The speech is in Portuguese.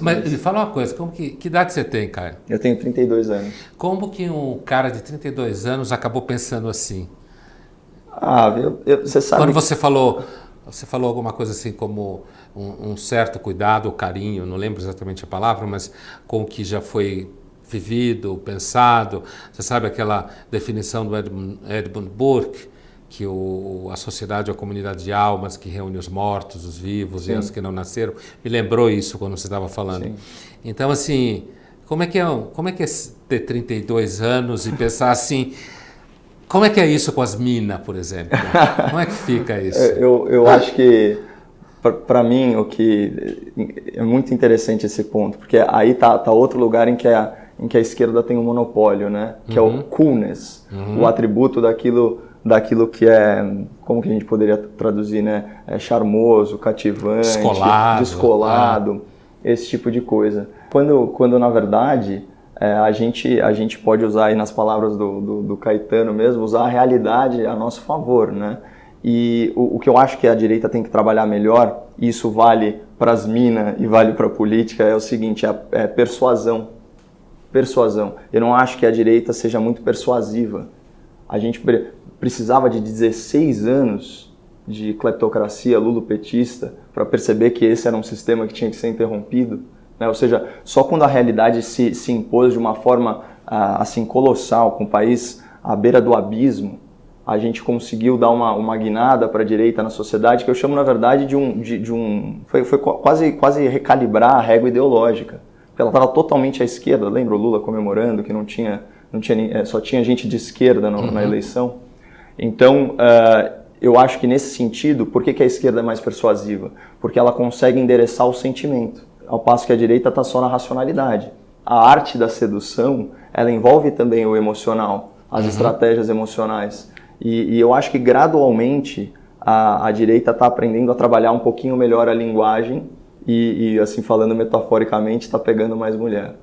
Mas me fala uma coisa, que idade você tem, Caio? Eu tenho 32 anos. Como que um cara de 32 anos acabou pensando assim? Você sabe... Quando você falou alguma coisa assim como um certo cuidado ou carinho, não lembro exatamente a palavra, mas com o que já foi vivido, pensado. Você sabe aquela definição do Edmund Burke, que a sociedade é a comunidade de almas que reúne os mortos, os vivos e os que não nasceram. Me lembrou isso quando você estava falando. Sim. Então, assim, como é que é ter 32 anos e pensar assim, como é que é isso com as minas, por exemplo? Como é que fica isso? Eu acho que, para mim, o que é muito interessante esse ponto, porque aí tá outro lugar em que a esquerda tem um monopólio, né? Que é o coolness, o atributo daquilo que é, como que a gente poderia traduzir, né? É charmoso, cativante, descolado, esse tipo de coisa. Quando na verdade, a gente pode usar aí nas palavras do Caetano mesmo, usar a realidade a nosso favor, né? E o que eu acho que a direita tem que trabalhar melhor, e isso vale para as minas e vale para a política, é o seguinte, é persuasão. Persuasão. Eu não acho que a direita seja muito persuasiva. A gente precisava de 16 anos de cleptocracia lulopetista para perceber que esse era um sistema que tinha que ser interrompido, né? Ou seja, só quando a realidade se impôs de uma forma assim colossal, com o país à beira do abismo, a gente conseguiu dar uma guinada para a direita na sociedade, que eu chamo na verdade foi quase recalibrar a régua ideológica. Ela estava totalmente à esquerda, lembra o Lula comemorando que só tinha gente de esquerda na eleição? Então, eu acho que nesse sentido, por que a esquerda é mais persuasiva? Porque ela consegue endereçar o sentimento, ao passo que a direita está só na racionalidade. A arte da sedução, ela envolve também o emocional, as estratégias emocionais. E eu acho que gradualmente a direita está aprendendo a trabalhar um pouquinho melhor a linguagem e assim, falando metaforicamente, está pegando mais mulher.